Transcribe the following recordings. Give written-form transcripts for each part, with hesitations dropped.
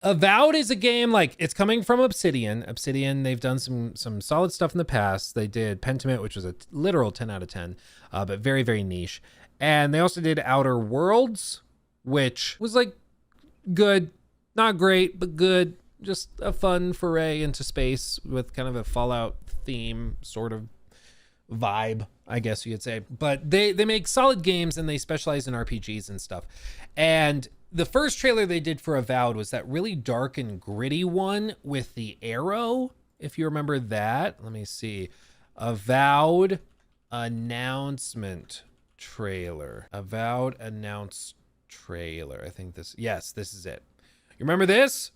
Avowed is a game, like, it's coming from Obsidian. Obsidian, they've done some solid stuff in the past. They did Pentiment, which was a literal 10 out of 10, but very, very niche. And they also did Outer Worlds, which was like good, not great, but good. Just a fun foray into space with kind of a Fallout theme sort of vibe, I guess you could say. But they make solid games, and they specialize in RPGs and stuff. And the first trailer they did for Avowed was that really dark and gritty one with the arrow, if you remember that. Let me see. Avowed announcement trailer. Avowed announced trailer. I think this is it. You remember this?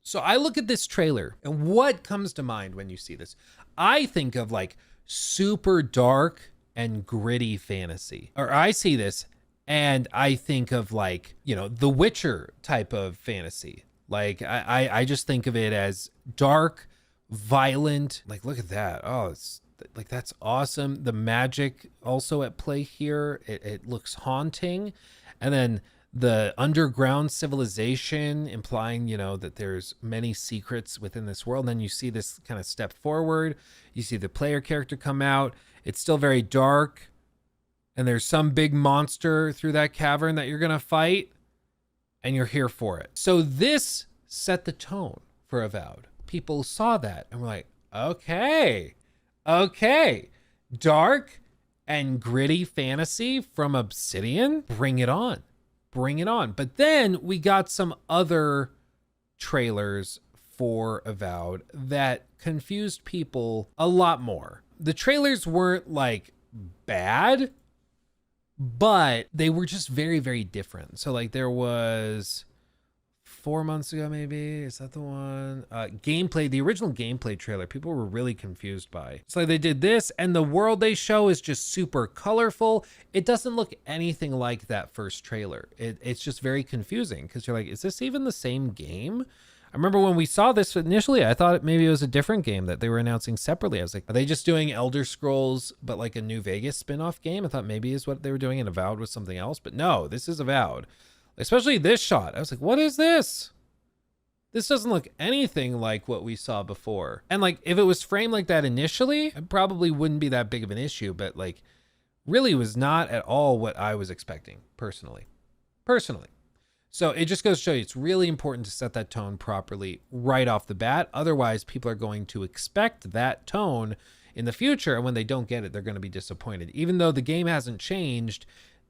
So I look at this trailer, and what comes to mind when you see this? I think of like super dark and gritty fantasy. Or I see this and I think of like, you know, The Witcher type of fantasy. Like I just think of it as dark, violent. Like, look at that. Oh, it's like, that's awesome. The magic also at play here. It looks haunting. And then the underground civilization, implying, you know, that there's many secrets within this world. And then you see this kind of step forward. You see the player character come out. It's still very dark. And there's some big monster through that cavern that you're going to fight. And you're here for it. So this set the tone for Avowed. People saw that and were like, okay. Dark and gritty fantasy from Obsidian. Bring it on. But then we got some other trailers for Avowed that confused people a lot more. The trailers weren't like bad, but they were just very, very different. So like there was 4 months ago, maybe, is that the one? Gameplay, the original gameplay trailer, people were really confused by. So they did this, and the world they show is just super colorful. It doesn't look anything like that first trailer. It's just very confusing because you're like, is this even the same game? I remember when we saw this initially, I thought maybe it was a different game that they were announcing separately. I was like, are they just doing Elder Scrolls, but like a New Vegas spin-off game? I thought maybe is what they were doing, and Avowed was something else. But no, this is Avowed. Especially this shot. I was like, what is this? This doesn't look anything like what we saw before. And like, if it was framed like that initially, it probably wouldn't be that big of an issue, but like, really was not at all what I was expecting, personally. So it just goes to show you, it's really important to set that tone properly right off the bat. Otherwise, people are going to expect that tone in the future, and when they don't get it, they're going to be disappointed. Even though the game hasn't changed,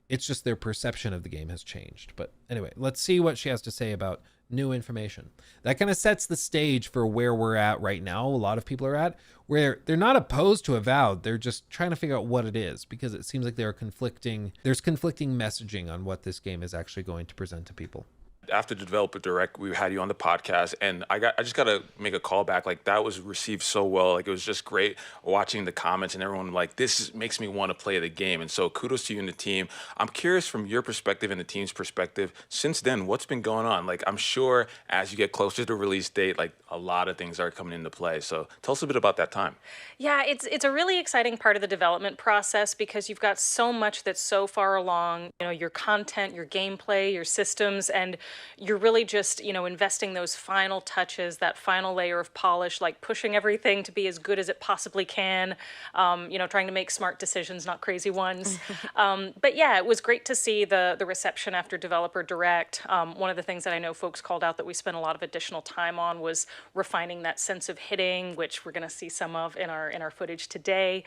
it's just their perception of the game has changed. But anyway, let's see what she has to say about new information. That kind of sets the stage for where we're at right now. A lot of people are at where they're not opposed to Avowed. They're just trying to figure out what it is, because it seems like there's conflicting messaging on what this game is actually going to present to people. After the developer direct, we had you on the podcast, and I just got to make a call back. Like, that was received so well. Like, it was just great watching the comments and everyone like, makes me want to play the game. And so kudos to you and the team. I'm curious from your perspective and the team's perspective, since then, what's been going on? Like, I'm sure as you get closer to release date, like a lot of things are coming into play. So tell us a bit about that time. Yeah, it's a really exciting part of the development process because you've got so much that's so far along, you know, your content, your gameplay, your systems, and you're really just, you know, investing those final touches, that final layer of polish, like pushing everything to be as good as it possibly can, you know, trying to make smart decisions, not crazy ones. But yeah, it was great to see the reception after Developer Direct. One of the things that I know folks called out that we spent a lot of additional time on was refining that sense of hitting, which we're going to see some of in our footage today.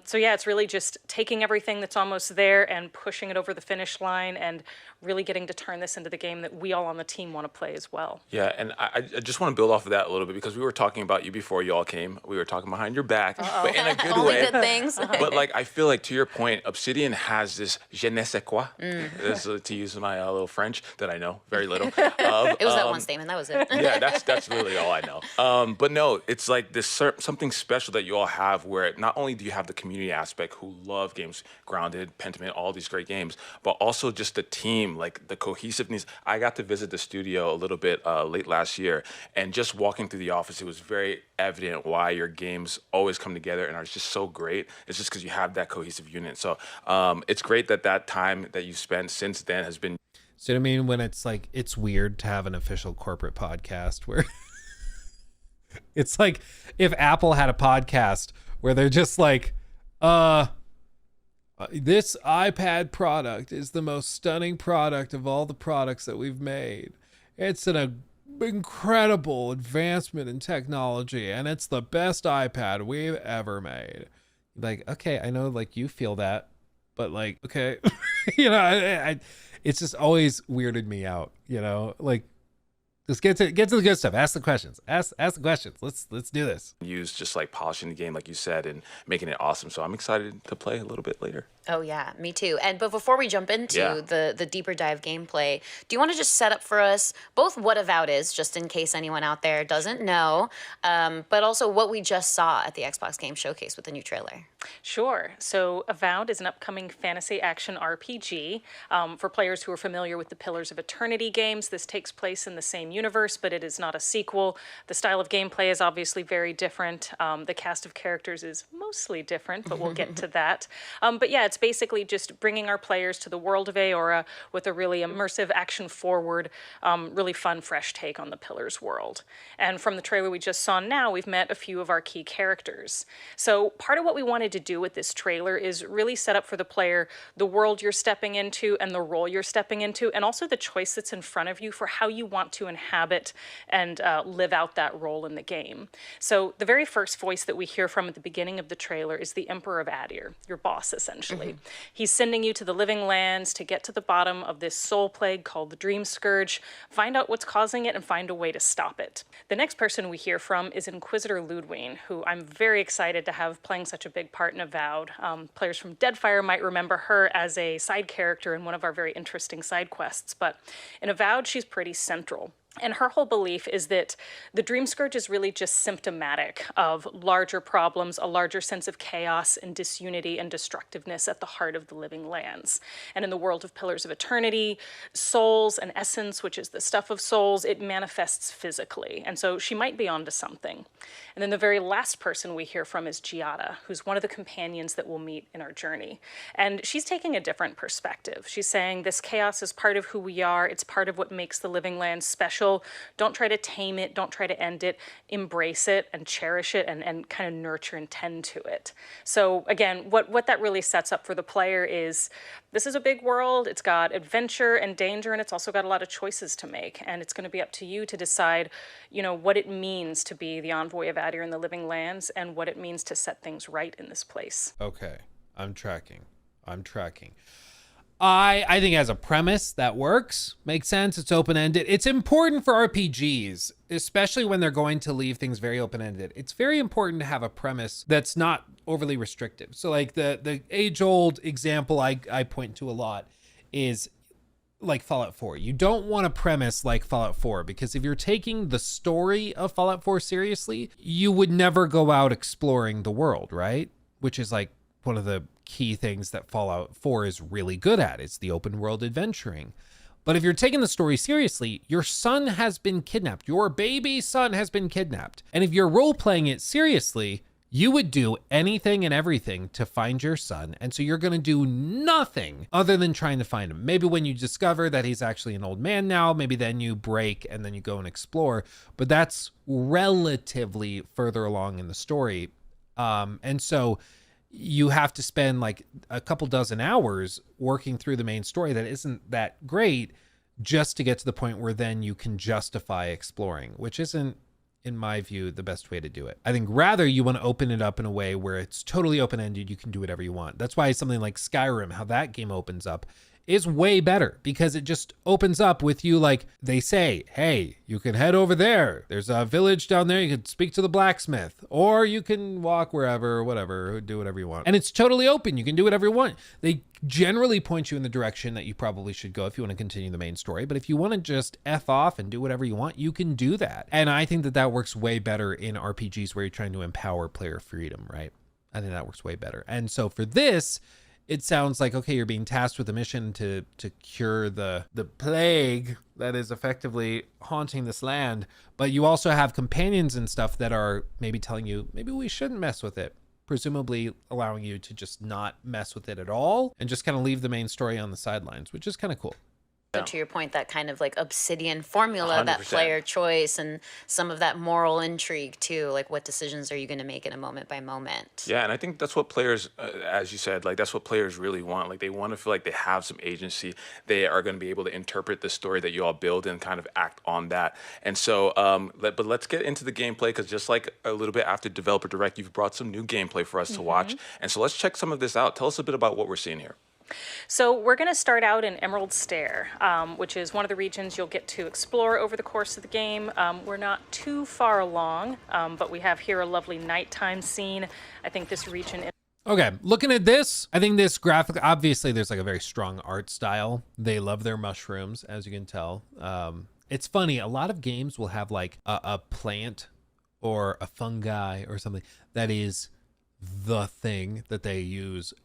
So yeah, it's really just taking everything that's almost there and pushing it over the finish line and really getting to turn this into the game that we all on the team want to play as well. Yeah, and I just want to build off of that a little bit, because we were talking about you before you all came. We were talking behind your back, but in a good Only way. good things. But like, I feel like, to your point, Obsidian has this je ne sais quoi, this, to use my little French that I know very little of. It was that one statement. That was it. Yeah, that's really all I know. But no, it's like this something special that you all have, where not only do you have the community aspect who love games, Grounded, Pentiment, all these great games, but also just the team, like the cohesiveness. I got to visit the studio a little bit late last year, and just walking through the office, it was very evident why your games always come together and are just so great. It's just because you have that cohesive unit. So it's great that time that you've spent since then has been. So I mean, when it's like, it's weird to have an official corporate podcast where it's like if Apple had a podcast where they're just like, this iPad product is the most stunning product of all the products that we've made. It's an incredible advancement in technology, and it's the best iPad we've ever made. Like, okay, I know, like, you feel that, but like, okay, you know, I it's just always weirded me out, you know, like, just get to the good stuff. Ask the questions. Ask the questions. Let's do this. Use just like polishing the game, like you said, and making it awesome. So I'm excited to play a little bit later. Oh yeah, me too. But before we jump into the deeper dive gameplay, do you want to just set up for us both what Avowed is, just in case anyone out there doesn't know, but also what we just saw at the Xbox Game Showcase with the new trailer? Sure. So Avowed is an upcoming fantasy action RPG. For players who are familiar with the Pillars of Eternity games, this takes place in the same universe, but it is not a sequel. The style of gameplay is obviously very different. The cast of characters is mostly different, but we'll get to that. But yeah, it's basically just bringing our players to the world of Aora with a really immersive, action-forward, really fun, fresh take on the Pillars world. And from the trailer we just saw now, we've met a few of our key characters. So part of what we wanted to do with this trailer is really set up for the player the world you're stepping into and the role you're stepping into, and also the choice that's in front of you for how you want to inhabit and live out that role in the game. So the very first voice that we hear from at the beginning of the trailer is the Emperor of Adir, your boss essentially. Mm-hmm. He's sending you to the living lands to get to the bottom of this soul plague called the Dream Scourge, find out what's causing it, and find a way to stop it. The next person we hear from is Inquisitor Ludwine, who I'm very excited to have playing such a big part in Avowed. Players from Deadfire might remember her as a side character in one of our very interesting side quests, but in Avowed, she's pretty central. And her whole belief is that the Dream Scourge is really just symptomatic of larger problems, a larger sense of chaos and disunity and destructiveness at the heart of the living lands. And in the world of Pillars of Eternity, souls and essence, which is the stuff of souls, it manifests physically. And so she might be onto something. And then the very last person we hear from is Giada, who's one of the companions that we'll meet in our journey. And she's taking a different perspective. She's saying this chaos is part of who we are. It's part of what makes the living lands special. Don't try to tame it. Don't try to end it. Embrace it and cherish it and kind of nurture and tend to it. So again, what that really sets up for the player is this is a big world. It's got adventure and danger, and it's also got a lot of choices to make. And it's going to be up to you to decide, you know, what it means to be the envoy of Adir in the living lands and what it means to set things right in this place. Okay, I'm tracking. I think as a premise that works, makes sense. It's open-ended. It's important for RPGs, especially when they're going to leave things very open-ended. It's very important to have a premise that's not overly restrictive. So like the age-old example I point to a lot is like Fallout 4. You don't want a premise like Fallout 4 because if you're taking the story of Fallout 4 seriously, you would never go out exploring the world, right? Which is like one of the key things that Fallout 4 is really good at. It's the open world adventuring. But if you're taking the story seriously, your son has been kidnapped. Your baby son has been kidnapped. And if you're role playing it seriously, you would do anything and everything to find your son. And so you're going to do nothing other than trying to find him. Maybe when you discover that he's actually an old man now, maybe then you break and then you go and explore. But that's relatively further along in the story. And so you have to spend like a couple dozen hours working through the main story that isn't that great just to get to the point where then you can justify exploring, which isn't, in my view, the best way to do it. I think rather you want to open it up in a way where it's totally open-ended. You can do whatever you want. That's why something like Skyrim, how that game opens up, is way better because it just opens up with you like they say, hey, you can head over there. There's a village down there. You can speak to the blacksmith or you can walk wherever, whatever, do whatever you want. And it's totally open. You can do whatever you want. They generally point you in the direction that you probably should go if you want to continue the main story. But if you want to just F off and do whatever you want, you can do that. And I think that works way better in RPGs where you're trying to empower player freedom, right? I think that works way better. And so for this, it sounds like, okay, you're being tasked with a mission to cure the plague that is effectively haunting this land, but you also have companions and stuff that are maybe telling you, maybe we shouldn't mess with it, presumably allowing you to just not mess with it at all and just kind of leave the main story on the sidelines, which is kind of cool. So to your point, that kind of like obsidian formula, that 100%. player choice, and some of that moral intrigue too. Like, what decisions are you going to make in a moment by moment? Yeah, and I think that's what players, as you said, like that's what players really want. Like they want to feel like they have some agency. They are going to be able to interpret the story that you all build and kind of act on that. And so, but let's get into the gameplay, because just like a little bit after Developer Direct, you've brought some new gameplay for us to watch. And so let's check some of this out. Tell us a bit about what we're seeing here. So we're going to start out in Emerald Stair, which is one of the regions you'll get to explore over the course of the game. We're not too far along, but we have here a lovely nighttime scene. I think this region... Okay, looking at this, I think this graphic, obviously there's like a very strong art style. They love their mushrooms, as you can tell. It's funny, a lot of games will have like a plant or a fungi or something that is the thing that they use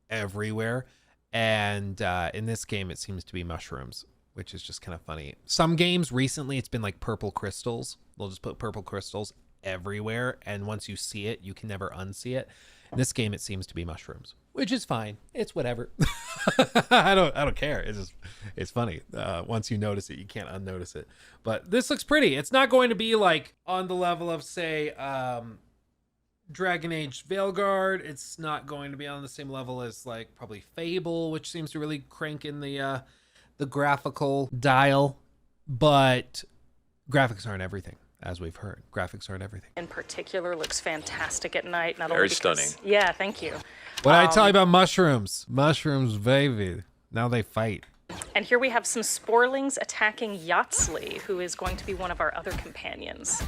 everywhere. And in this game, it seems to be mushrooms, which is just kind of funny. Some games recently, it's been like purple crystals. They'll just put purple crystals everywhere, and once you see it, you can never unsee it. In this game, it seems to be mushrooms, which is fine. It's whatever. I don't care. It's funny. Once you notice it, you can't unnotice it. But this looks pretty. It's not going to be like on the level of, say, Dragon Age Veilguard. It's not going to be on the same level as like probably Fable, which seems to really crank in the graphical dial. But graphics aren't everything, as we've heard. Graphics aren't everything. In particular, looks fantastic at night. Not Very only because, stunning. Yeah, thank you. What did I tell you about mushrooms? Mushrooms, baby. Now they fight. And here we have some Sporlings attacking Yatsley, who is going to be one of our other companions.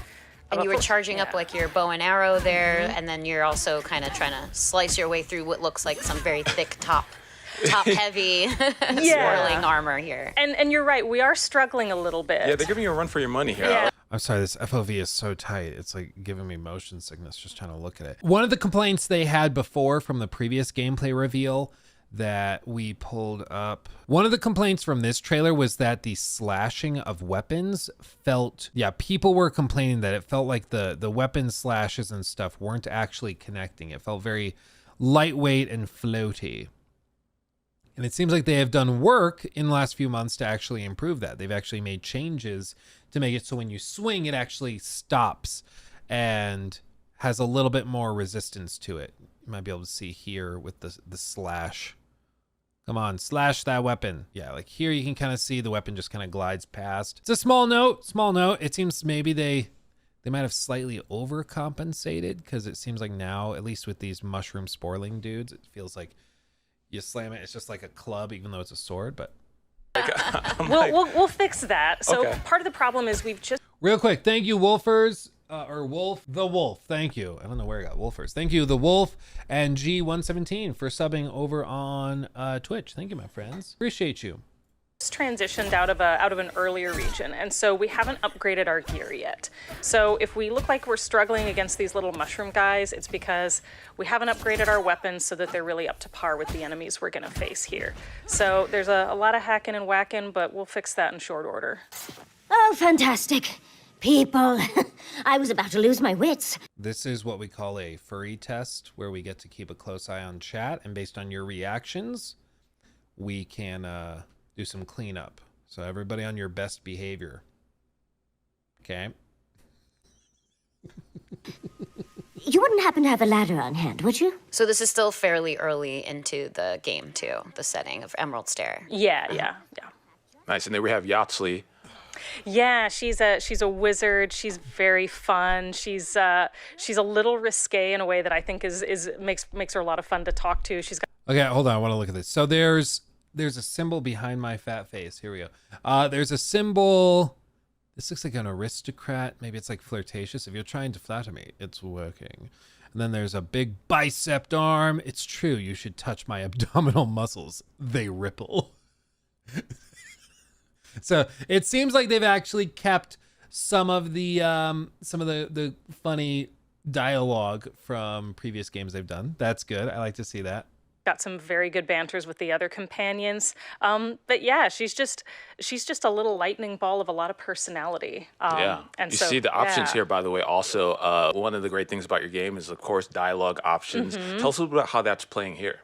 And you were charging up like your bow and arrow there, and then you're also kind of trying to slice your way through what looks like some very thick top-heavy swirling armor here. And you're right, we are struggling a little bit. Yeah, they're giving you a run for your money here. Yeah. I'm sorry, this FOV is so tight. It's like giving me motion sickness just trying to look at it. One of the complaints they had before from the previous gameplay reveal that we pulled up, one of the complaints from this trailer was that the slashing of weapons felt, people were complaining that it felt like the weapon slashes and stuff weren't actually connecting. It felt very lightweight and floaty. And it seems like they have done work in the last few months to actually improve that. They've actually made changes to make it so when you swing, it actually stops and has a little bit more resistance to it. You might be able to see here with the slash. Come on, slash that weapon. Yeah, like here you can kind of see the weapon just kind of glides past. It's a small note. It seems maybe they might have slightly overcompensated, because it seems like now, at least with these mushroom sporling dudes, it feels like you slam it, it's just like a club, even though it's a sword. But We'll fix that. So Okay. part of the problem is we've just... real quick, thank you, Wolfers, or Wolf, the Wolf. Thank you. I don't know where I got Wolfers. Thank you, the Wolf and G117 for subbing over on Twitch. Thank you, my friends. Appreciate you. transitioned out of an earlier region, and so we haven't upgraded our gear yet. So if we look like we're struggling against these little mushroom guys, it's because we haven't upgraded our weapons so that they're really up to par with the enemies we're gonna face here. So there's a lot of hacking and whacking, but we'll fix that in short order. Oh, fantastic. People, I was about to lose my wits. This is what we call a furry test, where we get to keep a close eye on chat, and based on your reactions, we can do some cleanup. So everybody on your best behavior. Okay? You wouldn't happen to have a ladder on hand, would you? So this is still fairly early into the game too, the setting of Emerald Stair. Yeah. Nice. And then we have Yatsley. Yeah, she's a wizard. She's very fun. She's a little risque in a way that I think makes her a lot of fun to talk to. She's got... Okay, hold on. I want to look at this. So there's a symbol behind my fat face. Here we go. There's a symbol. This looks like an aristocrat. Maybe it's like flirtatious. If you're trying to flatter me, it's working. And then there's a big bicep arm. It's true. You should touch my abdominal muscles. They ripple. So it seems like they've actually kept some of the funny dialogue from previous games they've done. That's good. I like to see that. Got some very good banters with the other companions. But yeah, she's just a little lightning ball of a lot of personality. Yeah. And you so, see the options yeah. here, by the way. Also, one of the great things about your game is, of course, dialogue options. Tell us a little bit about how that's playing here.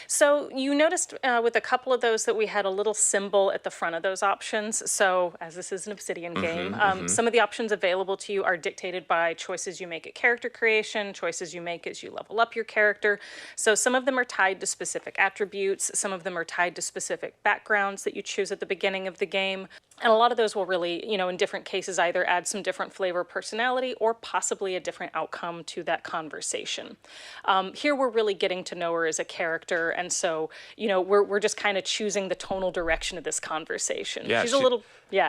So you noticed with a couple of those that we had a little symbol at the front of those options. So as this is an Obsidian game, some of the options available to you are dictated by choices you make at character creation, choices you make as you level up your character. So some of them are tied to specific attributes. Some of them are tied to specific backgrounds that you choose at the beginning of the game. And a lot of those will really, in different cases, either add some different flavor, personality, or possibly a different outcome to that conversation. Here, we're really getting to know her as a character, and so, we're just kind of choosing the tonal direction of this conversation. Yeah, She's a little,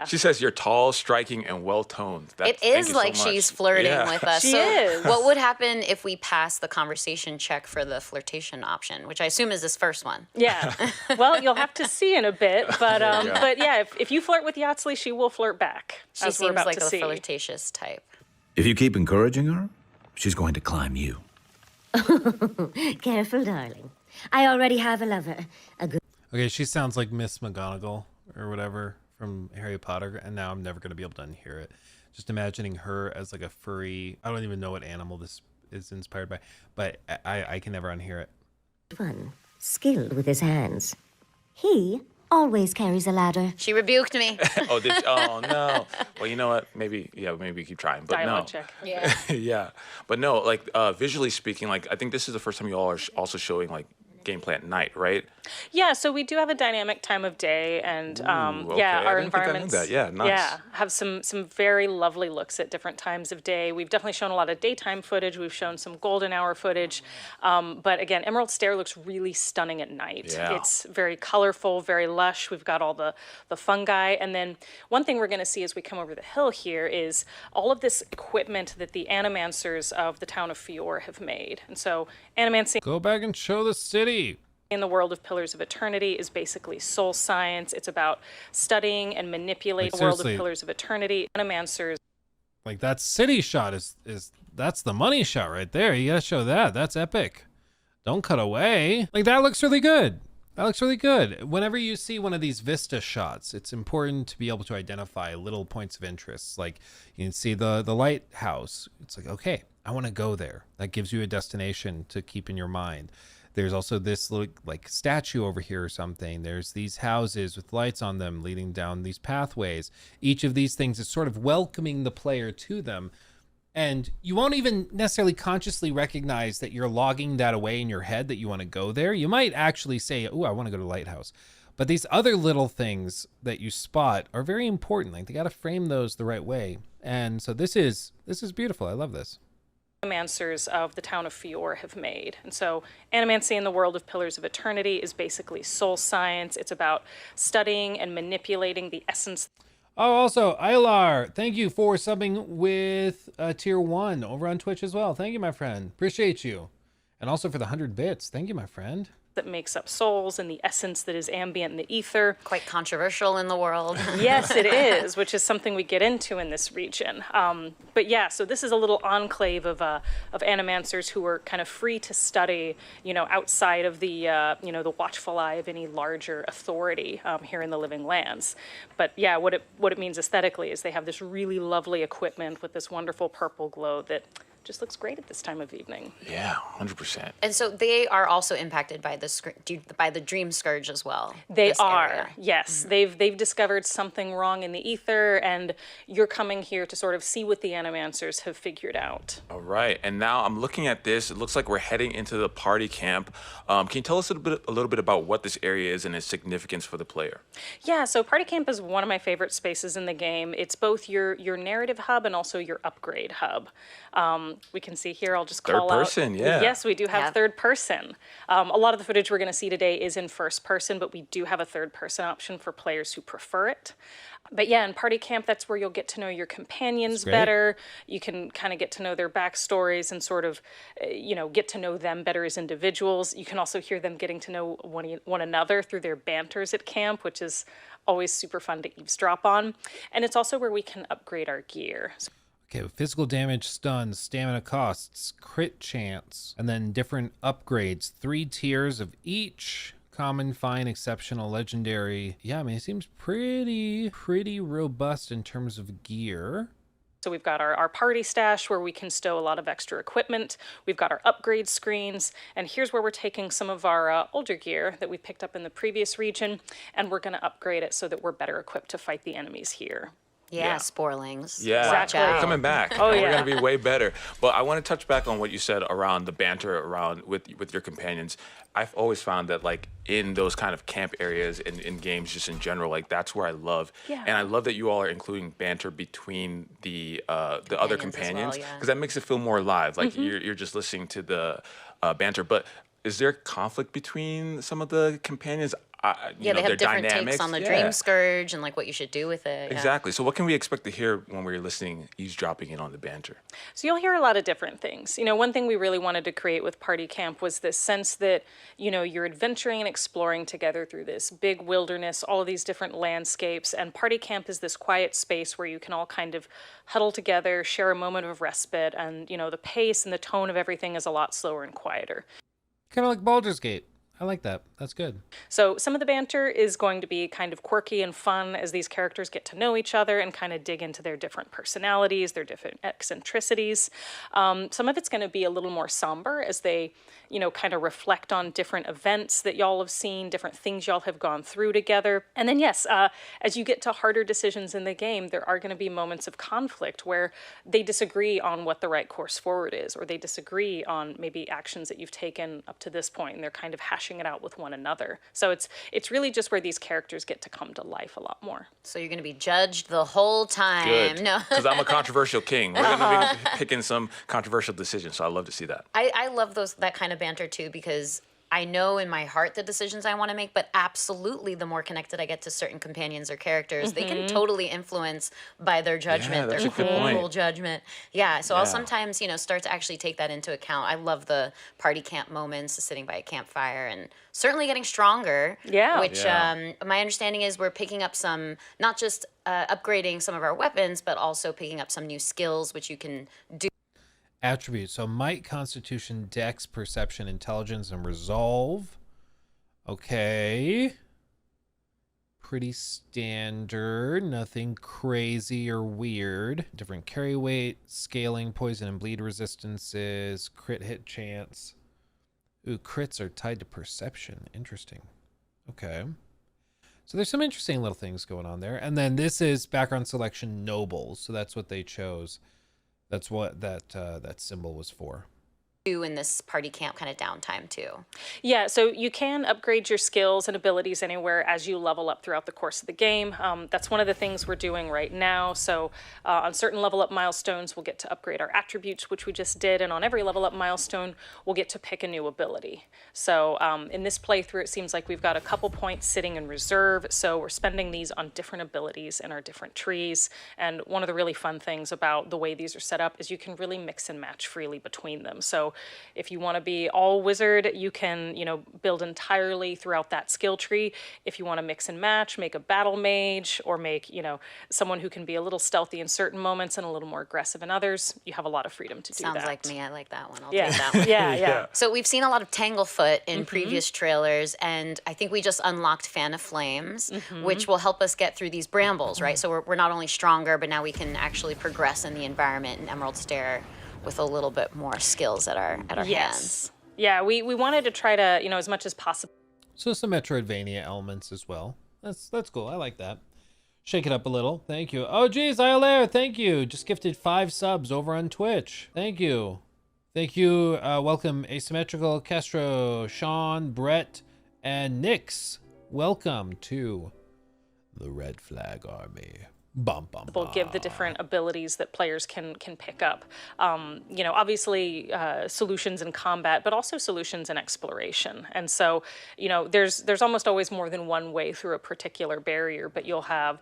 She says you're tall, striking, and well-toned. It is like she's flirting with us. She is. What would happen if we pass the conversation check for the flirtation option, which I assume is this first one? Yeah. Well, you'll have to see in a bit, but yeah, if you flirt with Yatsley, she will flirt back. She as we're seems about like to a see. flirtatious type. If you keep encouraging her, she's going to climb you. Careful, darling. I already have a lover. A good Okay, she sounds like Miss McGonagall or whatever from Harry Potter, and now I'm never going to be able to unhear it. Just imagining her as like a furry, I don't even know what animal this is inspired by, but I can never unhear it. one, skilled with his hands. He always carries a ladder. She rebuked me. Oh no. Well, you know what? Maybe keep trying. But Dialogue no. check. Yeah. Yeah. But no, like visually speaking, like I think this is the first time you all are also showing like gameplay at night, right? Yeah, so we do have a dynamic time of day, and Okay. our I didn't think I knew environments. that. Yeah, nice. Yeah, have some very lovely looks at different times of day. We've definitely shown a lot of daytime footage. We've shown some golden hour footage, but again, Emerald Stair looks really stunning at night. Yeah. It's very colorful, very lush. We've got all the fungi, and then one thing we're going to see as we come over the hill here is all of this equipment that the animancers of the town of Fior have made, and so animancing Go back and show the city. in the world of Pillars of Eternity is basically soul science. It's about studying and manipulating the world of seriously. Pillars of Eternity. Animancers Like that city shot is that's the money shot right there. You gotta show that. That's epic. Don't cut away. Like that looks really good. That looks really good. Whenever you see one of these vista shots, it's important to be able to identify little points of interest. Like you can see the lighthouse. It's like, okay, I want to go there. That gives you a destination to keep in your mind. There's also this little like statue over here or something. There's these houses with lights on them leading down these pathways. Each of these things is sort of welcoming the player to them. And you won't even necessarily consciously recognize that you're logging that away in your head that you want to go there. You might actually say, oh, I want to go to the lighthouse. But these other little things that you spot are very important. Like they got to frame those the right way. And so this is beautiful. I love this. animancers of the town of Fior have made. And so animancy in the world of Pillars of Eternity is basically soul science. It's about studying and manipulating the essence. Oh, also, Ilar, thank you for subbing with tier 1 over on Twitch as well. Thank you, my friend. Appreciate you. And also for the 100 bits. Thank you, my friend. That makes up souls and the essence that is ambient in the ether. Quite controversial in the world. Yes, it is, which is something we get into in this region. But yeah, so this is a little enclave of animancers who are kind of free to study, outside of the, the watchful eye of any larger authority here in the Living Lands. But yeah, what it means aesthetically is they have this really lovely equipment with this wonderful purple glow that just looks great at this time of evening. Yeah, 100%. And so they are also impacted by the dream scourge as well. They this are, area. yes. They've discovered something wrong in the ether, and you're coming here to sort of see what the animancers have figured out. All right, and now I'm looking at this. It looks like we're heading into the party camp. Can you tell us a little bit about what this area is and its significance for the player? Yeah, so Party Camp is one of my favorite spaces in the game. It's both your narrative hub and also your upgrade hub. We can see here, I'll just call Third person, out. yeah. Yes, we do have Yeah. third person. A lot of the footage we're going to see today is in first person, but we do have a third person option for players who prefer it. But yeah, in Party Camp, that's where you'll get to know your companions great. better. You can kind of get to know their backstories and sort of, get to know them better as individuals. You can also hear them getting to know one another through their banters at camp, which is always super fun to eavesdrop on. And it's also where we can upgrade our gear. Okay, physical damage, stuns, stamina costs, crit chance, and then different upgrades. 3 tiers of each. Common, fine, exceptional, legendary. Yeah, I mean, it seems pretty robust in terms of gear. So we've got our party stash where we can stow a lot of extra equipment. We've got our upgrade screens. And here's where we're taking some of our older gear that we picked up in the previous region, and we're going to upgrade it so that we're better equipped to fight the enemies here. Yeah, sporlings. Yeah, Exactly. we're coming back. Oh, We're yeah. gonna be way better. But I want to touch back on what you said around the banter around with your companions. I've always found that like in those kind of camp areas in games, just in general, like that's where I love. Yeah. And I love that you all are including banter between the other Companions as well, companions yeah. because that makes it feel more alive. Like you're just listening to the banter. But is there conflict between some of the companions? Yeah, they their have different dynamics? takes on the Yeah. dream scourge and like what you should do with it. Yeah. Exactly. So what can we expect to hear when we're listening, eavesdropping in on the banter? So you'll hear a lot of different things. One thing we really wanted to create with Party Camp was this sense that, you're adventuring and exploring together through this big wilderness, all of these different landscapes. And Party Camp is this quiet space where you can all kind of huddle together, share a moment of respite. And, the pace and the tone of everything is a lot slower and quieter. Kind of like Baldur's Gate. I like that. That's good. So some of the banter is going to be kind of quirky and fun as these characters get to know each other and kind of dig into their different personalities, their different eccentricities. Some of it's going to be a little more somber as they, kind of reflect on different events that y'all have seen, different things y'all have gone through together. And then, yes, as you get to harder decisions in the game, there are going to be moments of conflict where they disagree on what the right course forward is, or they disagree on maybe actions that you've taken up to this point, and they're kind of hashing it out with one another. So it's really just where these characters get to come to life a lot more. So you're going to be judged the whole time. Good. No. Because I'm a controversial king. We're going to be picking some controversial decisions, so I love to see that. I love that kind of banter too, because I know in my heart the decisions I want to make, but absolutely the more connected I get to certain companions or characters, they can totally influence by their judgment, that's their a good point. cool judgment. Yeah, so I'll Yeah. sometimes, start to actually take that into account. I love the party camp moments, sitting by a campfire, and certainly getting stronger. Yeah. Which Yeah. my understanding is we're picking up some, not just upgrading some of our weapons, but also picking up some new skills, which you can do. Attributes. So might, constitution, dex, perception, intelligence, and resolve. Okay. Pretty standard. Nothing crazy or weird. Different carry weight, scaling, poison and bleed resistances, crit hit chance. Ooh, crits are tied to perception. Interesting. Okay. So there's some interesting little things going on there. And then this is background selection nobles. So that's what they chose. That's what that symbol was for. In this party camp kind of downtime too. Yeah, so you can upgrade your skills and abilities anywhere as you level up throughout the course of the game. That's one of the things we're doing right now. So on certain level up milestones, we'll get to upgrade our attributes, which we just did. And on every level up milestone, we'll get to pick a new ability. So in this playthrough, it seems like we've got a couple points sitting in reserve. So we're spending these on different abilities in our different trees. And one of the really fun things about the way these are set up is you can really mix and match freely between them. So if you want to be all wizard, you can, build entirely throughout that skill tree. If you want to mix and match, make a battle mage, or make, someone who can be a little stealthy in certain moments and a little more aggressive in others, you have a lot of freedom to do that. Sounds like me. I like that one. I'll Yeah. take that one. Yeah. So we've seen a lot of Tanglefoot in previous trailers, and I think we just unlocked Fan of Flames, which will help us get through these brambles, right? So we're not only stronger, but now we can actually progress in the environment in Emerald Stair with a little bit more skills at our hands. Yes. Yeah, we wanted to try to, as much as possible. So some Metroidvania elements as well. That's cool. I like that. Shake it up a little. Thank you. Oh, geez, Iolaire, thank you. Just gifted 5 subs over on Twitch. Thank you. Thank you. Welcome, Asymmetrical, Castro, Sean, Brett, and Nix. Welcome to the Red Flag Army. Bum, bum, bum. Give the different abilities that players can pick up. Obviously solutions in combat, but also solutions in exploration. And so, there's almost always more than one way through a particular barrier, but you'll have,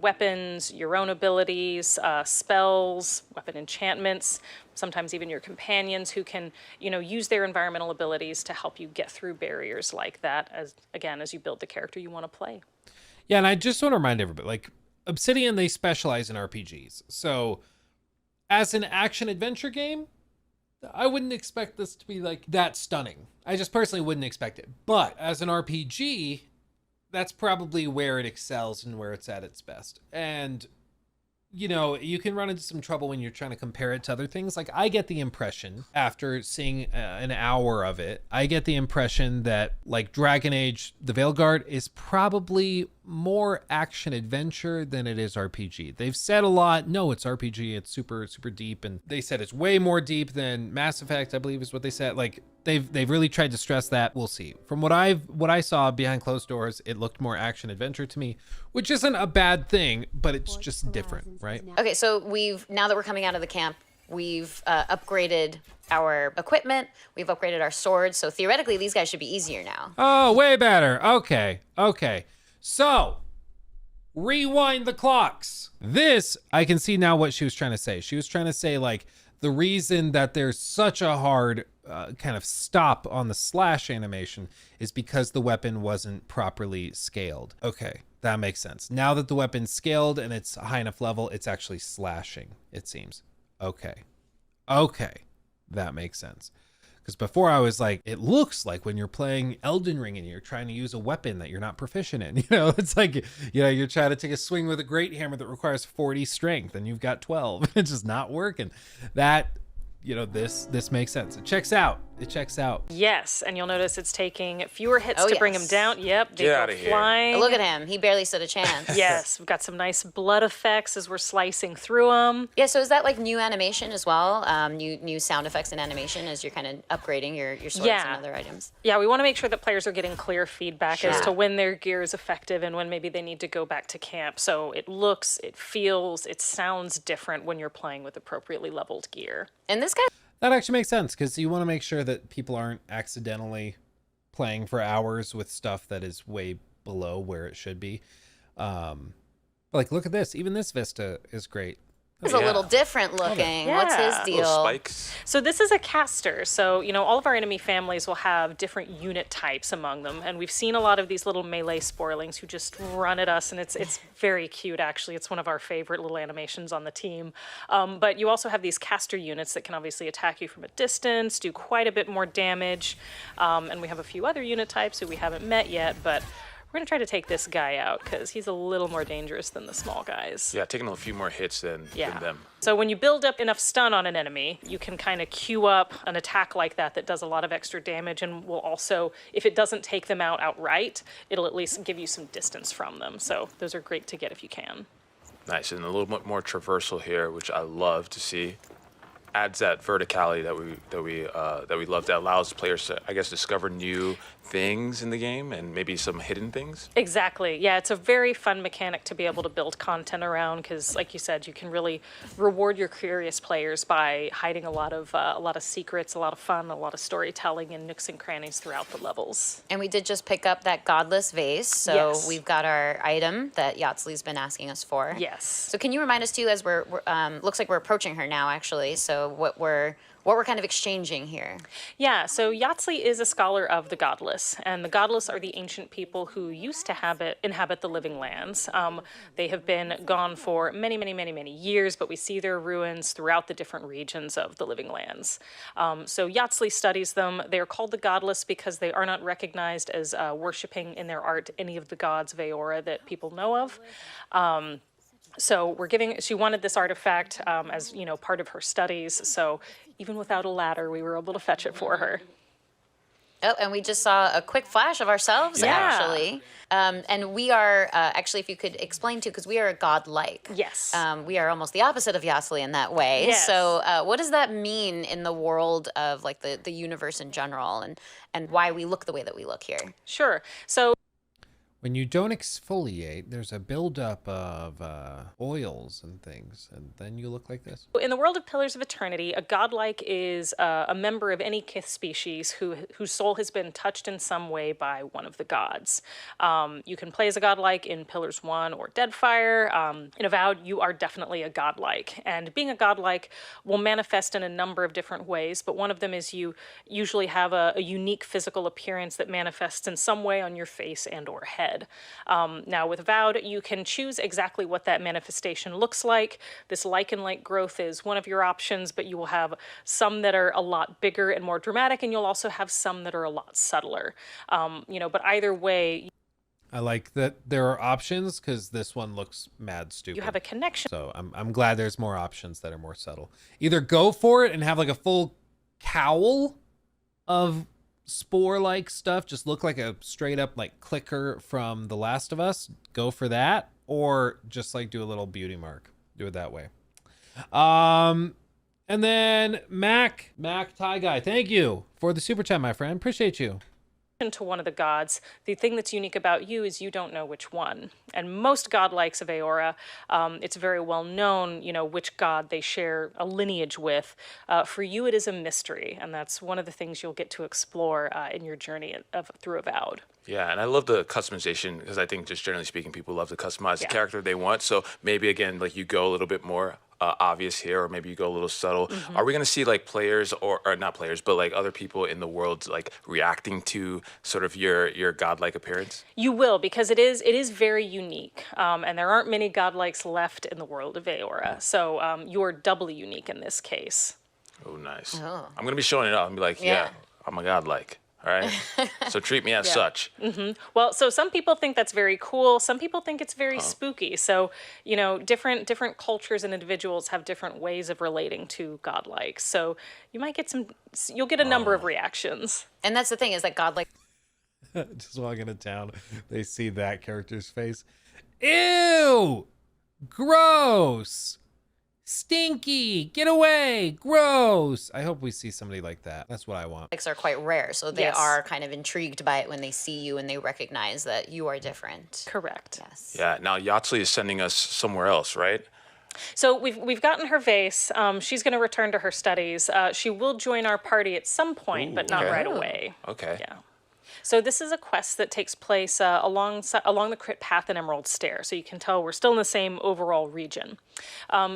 weapons, your own abilities, spells, weapon enchantments, sometimes even your companions who can, use their environmental abilities to help you get through barriers like that as you build the character you want to play. Yeah, and I just want to remind everybody, Obsidian, they specialize in RPGs. So as an action-adventure game, I wouldn't expect this to be that stunning. I just personally wouldn't expect it. But as an RPG, that's probably where it excels and where it's at its best. And you know, you can run into some trouble when you're trying to compare it to other things. Like, I get the impression after seeing an hour of it, I get the impression that like Dragon Age, the Veilguard is probably more action adventure than it is RPG. They've said a lot, no, it's RPG, it's super, super deep. And they said it's way more deep than Mass Effect, I believe is what they said. Like, they've really tried to stress that. We'll see. From what I saw behind closed doors, it looked more action adventure to me, which isn't a bad thing, but it's just different, right? Okay, so now that we're coming out of the camp, we've upgraded our equipment, we've upgraded our swords, so theoretically these guys should be easier now. Oh, way better. Okay. So, rewind the clocks. This, I can see now what she was trying to say. She was trying to say, like, the reason that there's such a hard kind of stop on the slash animation is because the weapon wasn't properly scaled. Okay, that makes sense. Now that the weapon's scaled and it's a high enough level, it's actually slashing, it seems. Okay, that makes sense. Because before I was like, it looks like when you're playing Elden Ring and you're trying to use a weapon that you're not proficient in, you know, it's like, you know, you're trying to take a swing with a great hammer that requires 40 strength and you've got 12. It's just not working. That, you know, this makes sense. It checks out. Yes, and you'll notice it's taking fewer hits to bring him down. Yep, they Get go outta here. flying. Look at him, he barely stood a chance. Yes, we've got some nice blood effects as we're slicing through them. Yeah, so is that like new animation as well? New sound effects and animation as you're kind of upgrading your swords and other items? Yeah, we want to make sure that players are getting clear feedback as to when their gear is effective and when maybe they need to go back to camp. So it looks, it feels, it sounds different when you're playing with appropriately leveled gear. And this guy... That actually makes sense because you want to make sure that people aren't accidentally playing for hours with stuff that is way below where it should be. Like, look at this. Even this Vista is great. It's a little different looking. Yeah. What's his Little deal? spikes. So this is a caster. So, you know, all of our enemy families will have different unit types among them. And we've seen a lot of these little melee sporlings who just run at us. And it's very cute, actually. It's one of our favorite little animations on the team. But you also have these caster units that can obviously attack you from a distance, do quite a bit more damage. And we have a few other unit types who we haven't met yet, but we're going to try to take this guy out because he's a little more dangerous than the small guys. Yeah, taking a few more hits than them. So when you build up enough stun on an enemy, you can kind of queue up an attack like that does a lot of extra damage and will also, if it doesn't take them out outright, it'll at least give you some distance from them. So those are great to get if you can. Nice, and a little bit more traversal here, which I love to see. Adds that verticality that we love. That allows players to, I guess, discover new things in the game and maybe some hidden things. Exactly. Yeah, it's a very fun mechanic to be able to build content around because, like you said, you can really reward your curious players by hiding a lot of secrets, a lot of fun, a lot of storytelling, and nooks and crannies throughout the levels. And we did just pick up that godless vase, so Yes. we've got our item that Yatzli's been asking us for. Yes. So can you remind us too, as we're looks like we're approaching her now, actually. So what we're kind of exchanging here. Yeah, so Yatzli is a scholar of the Godless, and the Godless are the ancient people who used to inhabit the living lands. They have been gone for many, many, many, many years, but we see their ruins throughout the different regions of the living lands. So Yatzli studies them. They are called the Godless because they are not recognized as worshipping in their art any of the gods of Aora that people know of. So she wanted this artifact as, you know, part of her studies. So even without a ladder, we were able to fetch it for her. Oh, and we just saw a quick flash of ourselves, actually. And we are, actually, if you could explain too, because we are a godlike. Yes. We are almost the opposite of Yatzli in that way. Yes. So what does that mean in the world of like the universe in general and why we look the way that we look here? Sure. So When you don't exfoliate, there's a buildup of oils and things, and then you look like this. in the world of Pillars of Eternity, a godlike is a member of any kith species whose soul has been touched in some way by one of the gods. You can play as a godlike in Pillars 1 or Deadfire. In Avowed, you are definitely a godlike. And being a godlike will manifest in a number of different ways, but one of them is you usually have a unique physical appearance that manifests in some way on your face and or head. Now with Avowed, you can choose exactly what that manifestation looks like. This lichen-like growth is one of your options, but you will have some that are a lot bigger and more dramatic, and you'll also have some that are a lot subtler. But either way. I like that there are options because this one looks mad stupid. You have a connection. So I'm glad there's more options that are more subtle. Either go for it and have like a full cowl of spore-like stuff, just look like a straight up like clicker from The Last of Us. Go for that, or just like do a little beauty mark. Do it that way. And then Mac Tie Guy, thank you for the super chat, my friend. Appreciate you. To one of the gods. The thing that's unique about you is you don't know which one. And most godlikes of Aora, it's very well known, which god they share a lineage with. For you, it is a mystery, and that's one of the things you'll get to explore in your journey through Avowed. Yeah, and I love the customization because I think just generally speaking, people love to customize the character they want. So maybe again, like you go a little bit more obvious here, or maybe you go a little subtle. Mm-hmm. Are we going to see like players or not players, but like other people in the world like reacting to sort of your godlike appearance? You will, because it is very unique, and there aren't many godlikes left in the world of Aora. So you're doubly unique in this case. Oh, nice. Oh. I'm going to be showing it off and be like, yeah I'm a godlike. All right. So treat me as such. Mm-hmm. Well, so some people think that's very cool. Some people think it's very spooky. So, different cultures and individuals have different ways of relating to godlike. So you might get you'll get a number of reactions. And that's the thing is that godlike. Just walking into town, they see that character's face. Ew! Gross! Stinky! Get away! Gross! I hope we see somebody like that. That's what I want. Are quite rare, so they are kind of intrigued by it when they see you and they recognize that you are different. Correct. Yes. Yeah. Now Yatsley is sending us somewhere else, right? So we've gotten her vase. She's going to return to her studies. She will join our party at some point, but not right away. Okay. Yeah. So this is a quest that takes place along the Crit Path and Emerald Stair. So you can tell we're still in the same overall region.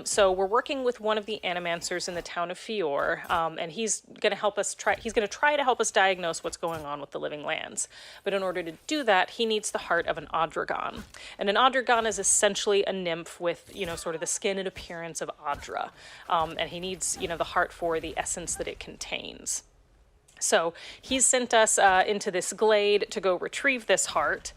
So we're working with one of the animancers in the town of Fior, and he's going to help us He's going to try to help us diagnose what's going on with the living lands. But in order to do that, he needs the heart of an Adragon. And an Adragon is essentially a nymph with sort of the skin and appearance of Adra, and he needs the heart for the essence that it contains. So he's sent us into this glade to go retrieve this heart.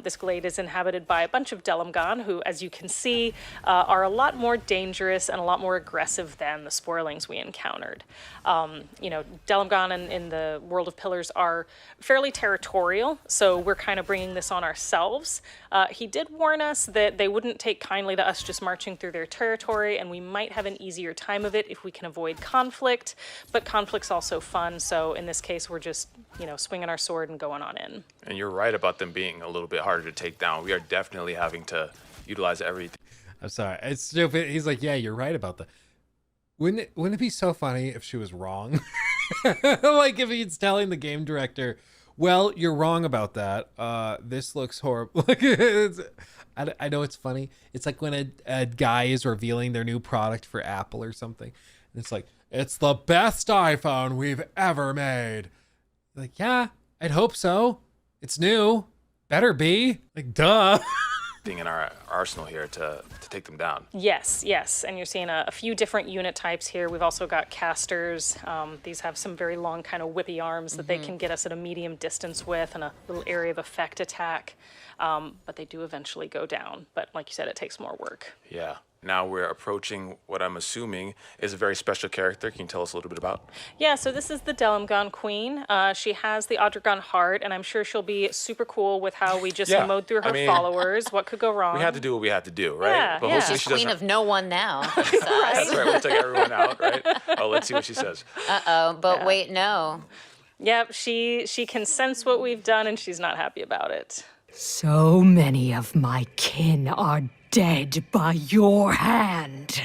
This glade is inhabited by a bunch of Delamgon who, as you can see, are a lot more dangerous and a lot more aggressive than the Sporlings we encountered. Delamgon in the World of Pillars are fairly territorial, so we're kind of bringing this on ourselves. He did warn us that they wouldn't take kindly to us just marching through their territory, and we might have an easier time of it if we can avoid conflict, but conflict's also fun, so in this case, we're just, swinging our sword and going on in. And you're right about them being a little bit harder to take down. We are definitely having to utilize everything. I'm sorry. It's stupid. He's like, yeah, you're right about that. Wouldn't it be so funny if she was wrong? Like if he's telling the game director, well, you're wrong about that. This looks horrible. I know it's funny. It's like when a guy is revealing their new product for Apple or something. And it's like, it's the best iPhone we've ever made. Like, yeah, I'd hope so. It's new. Better be. Like, duh. In our arsenal here to take them down. Yes. And you're seeing a few different unit types here. We've also got casters. These have some very long kind of whippy arms that they can get us at a medium distance with and a little area of effect attack. But they do eventually go down. But like you said, it takes more work. Yeah. Now we're approaching what I'm assuming is a very special character. Can you tell us a little bit about? Yeah, so this is the Delamgon Queen. She has the Adragon heart, and I'm sure she'll be super cool with how we just mowed through her followers. What could go wrong? We had to do what we had to do, right? Yeah, but hopefully she's queen of no one now. Right. That's right. We'll take everyone out, right? Oh, let's see what she says. But wait, no. Yep, she can sense what we've done, and she's not happy about it. So many of my kin are dead by your hand.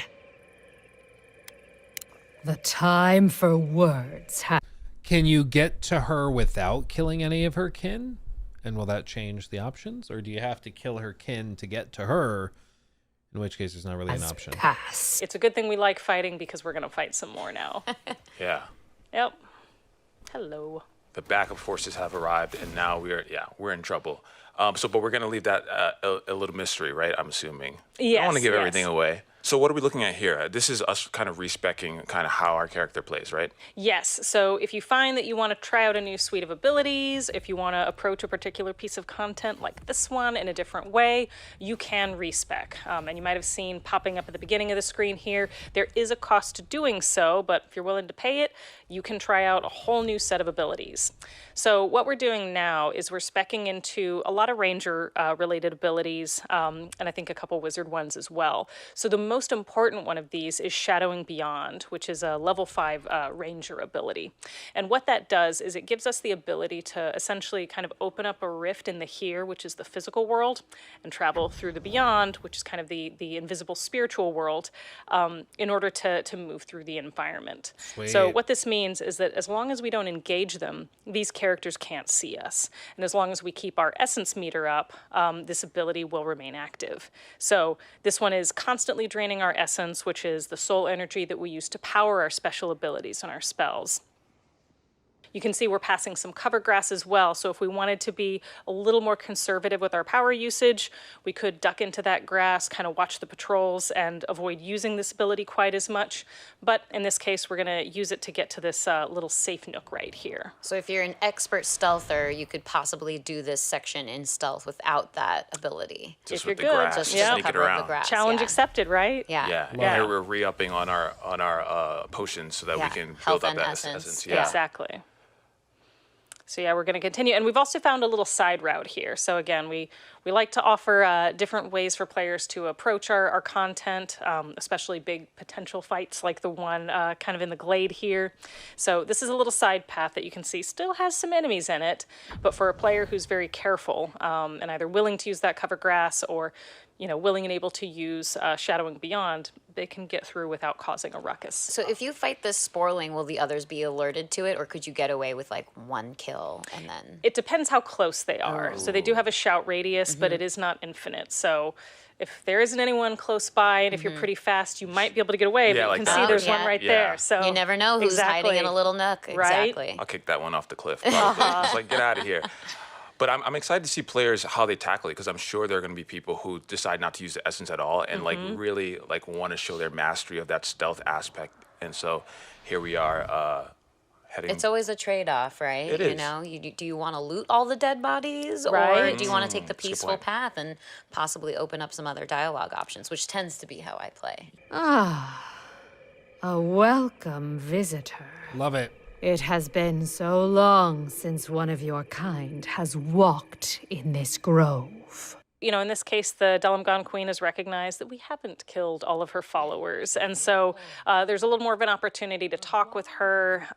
The time for words has... Can you get to her without killing any of her kin? And will that change the options? Or do you have to kill her kin to get to her? In which case, there's not really an option. Passed. It's a good thing we like fighting because we're going to fight some more now. Yeah. Yep. Hello. The backup forces have arrived, and now we're in trouble. But we're going to leave that a little mystery, right? I'm assuming. I don't want to Yes, give yes. everything away. So what are we looking at here? This is us kind of respecing kind of how our character plays, right? Yes. So if you find that you want to try out a new suite of abilities, if you want to approach a particular piece of content like this one in a different way, you can respec. And you might have seen popping up at the beginning of the screen here, there is a cost to doing so, but if you're willing to pay it, you can try out a whole new set of abilities. So what we're doing now is we're speccing into a lot of ranger related abilities, and I think a couple wizard ones as well. So the most important one of these is Shadowing Beyond, which is a level 5 ranger ability. And what that does is it gives us the ability to essentially kind of open up a rift in the here, which is the physical world, and travel through the beyond, which is kind of the invisible spiritual world, in order to move through the environment. So Sweet. what this means is that as long as we don't engage them, these characters can't see us. And as long as we keep our essence meter up, this ability will remain active. So this one is constantly draining our essence, which is the soul energy that we use to power our special abilities and our spells. You can see we're passing some cover grass as well, so if we wanted to be a little more conservative with our power usage, we could duck into that grass, kind of watch the patrols, and avoid using this ability quite as much. But in this case, we're going to use it to get to this little safe nook right here. So if you're an expert stealther, you could possibly do this section in stealth without that ability. Just If with the you're good, grass, just just yeah. sneak it cover of around. the grass. Challenge yeah. accepted, right? Yeah. Yeah, Yeah. we're re-upping on our potions so that Yeah, we can health build up and that essence. essence. Yeah. Exactly. So yeah, we're going to continue. And we've also found a little side route here. So again, we like to offer different ways for players to approach our content, especially big potential fights like the one kind of in the glade here. So this is a little side path that you can see still has some enemies in it, but for a player who's very careful and either willing to use that cover grass or willing and able to use Shadowing Beyond, they can get through without causing a ruckus. So if you fight this sporling, will the others be alerted to it, or could you get away with like one kill and then? It depends how close they are. So they do have a shout radius, but it is not infinite. So if there isn't anyone close by, and if you're pretty fast, you might be able to get away. Yeah, but like you can that. see there's Oh, one yeah. right Yeah. there. So You never know who's hiding in a little nook. Right? Exactly. I'll kick that one off the cliff. Probably. It's like, get out of here. But I'm excited to see players how they tackle it, because I'm sure there are going to be people who decide not to use the essence at all and like really like want to show their mastery of that stealth aspect. And so here we are heading. It's always a trade-off, right? It You is. know, do you want to loot all the dead bodies, or Right. do you want to take the That's a good peaceful point. path and possibly open up some other dialogue options, which tends to be how I play. A welcome visitor. Love it. It has been so long since one of your kind has walked in this grove. in this case, the Dalamgon Queen has recognized that we haven't killed all of her followers. And so there's a little more of an opportunity to talk with her.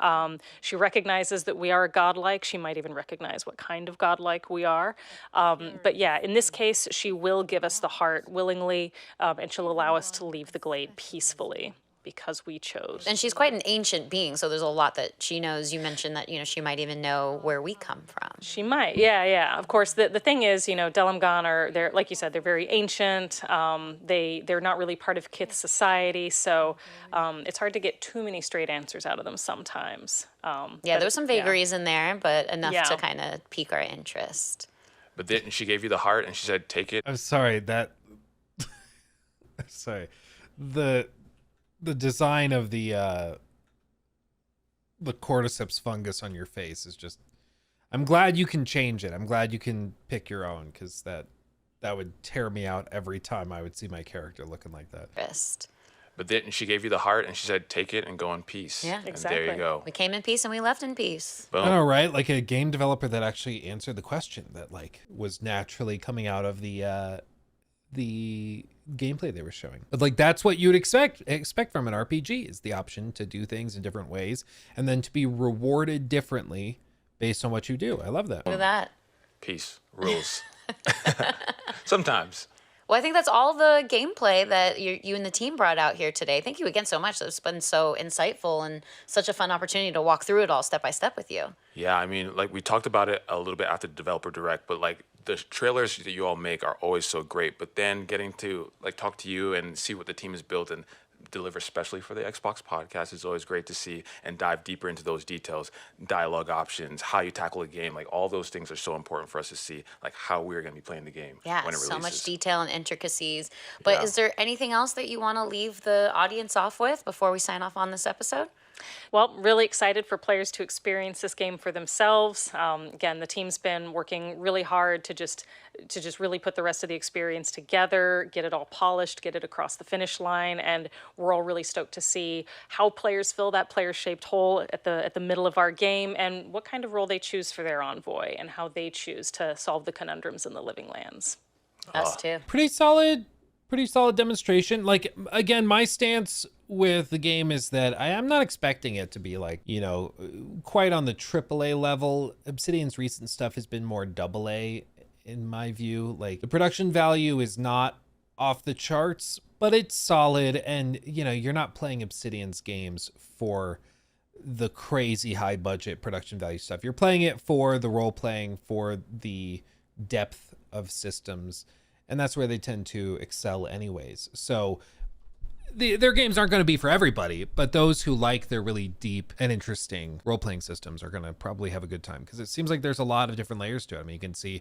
She recognizes that we are godlike. She might even recognize what kind of godlike we are. But yeah, in this case, she will give us the heart willingly, and she'll allow us to leave the glade peacefully, because we chose. And she's quite an ancient being, so there's a lot that she knows. You mentioned that, she might even know where we come from. She might, yeah. Of course, the thing is, Dalamgon they're like you said, they're very ancient. They're not really part of Kith society, so it's hard to get too many straight answers out of them sometimes. Yeah, there's some vagaries in there, but enough Yeah. to kind of pique our interest. But then she gave you the heart and she said, take it. I'm sorry that. Sorry, the design of the cordyceps fungus on your face is just. I'm glad you can change it. I'm glad you can pick your own, because that would tear me out every time I would see my character looking like that. Interest. But then she gave you the heart and she said, take it and go in peace. Yeah. And there Exactly. you go. We came in peace and we left in peace. Boom. I know, right? Like a game developer that actually answered the question that like was naturally coming out of the gameplay they were showing. But like that's what you'd expect from an RPG, is the option to do things in different ways and then to be rewarded differently based on what you do. I love that. Look at that. Peace. Rules. Sometimes. Well, I think that's all the gameplay that you and the team brought out here today. Thank you again so much. It's been so insightful and such a fun opportunity to walk through it all step by step with you. Yeah, I mean, like we talked about it a little bit after the developer direct, but like the trailers that you all make are always so great. But then getting to like talk to you and see what the team has built and deliver especially for the Xbox podcast is always great to see and dive deeper into those details, dialogue options, how you tackle a game. Like all those things are so important for us to see, like how we're going to be playing the game Yeah, when it so much releases. detail and intricacies. But Yeah. is there anything else that you want to leave the audience off with before we sign off on this episode? Well, really excited for players to experience this game for themselves. Again, the team's been working really hard to just really put the rest of the experience together, get it all polished, get it across the finish line, and we're all really stoked to see how players fill that player-shaped hole at the middle of our game, and what kind of role they choose for their envoy, and how they choose to solve the conundrums in the Living Lands. Us too. Pretty solid demonstration. Like, again, my stance with the game is that I'm not expecting it to be like, quite on the AAA level. Obsidian's recent stuff has been more AA in my view. Like, the production value is not off the charts, but it's solid. And, you're not playing Obsidian's games for the crazy high budget production value stuff. You're playing it for the role playing, for the depth of systems. And that's where they tend to excel anyways. So their games aren't going to be for everybody, but those who like their really deep and interesting role-playing systems are going to probably have a good time, because it seems like there's a lot of different layers to it. I mean, you can see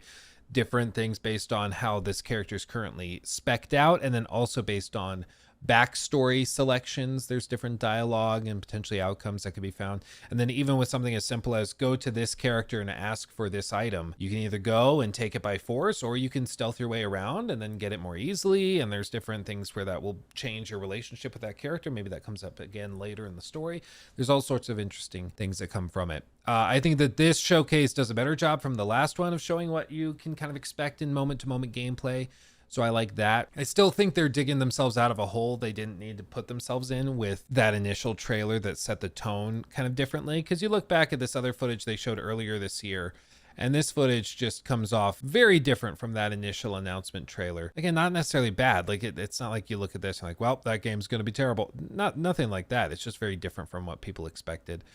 different things based on how this character is currently spec'd out, and then also based on backstory selections. There's different dialogue and potentially outcomes that could be found. And then even with something as simple as go to this character and ask for this item, you can either go and take it by force, or you can stealth your way around and then get it more easily. And there's different things where that will change your relationship with that character. Maybe that comes up again later in the story. There's all sorts of interesting things that come from it. I think that this showcase does a better job from the last one of showing what you can kind of expect in moment-to-moment gameplay. So I like that. I still think they're digging themselves out of a hole they didn't need to put themselves in with that initial trailer that set the tone kind of differently. Because you look back at this other footage they showed earlier this year, and this footage just comes off very different from that initial announcement trailer. Again, not necessarily bad. Like it's not like you look at this and like, well, that game's going to be terrible. Nothing like that. It's just very different from what people expected.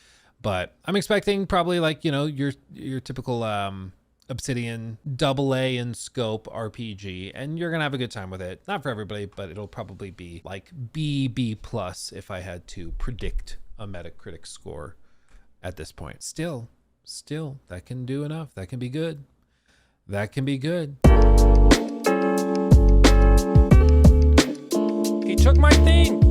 But I'm expecting probably like, your typical Obsidian AA in scope RPG, and you're gonna have a good time with it. Not for everybody, but it'll probably be like B+ if I had to predict a Metacritic score at this point. Still, that can do enough. That can be good. He took my thing.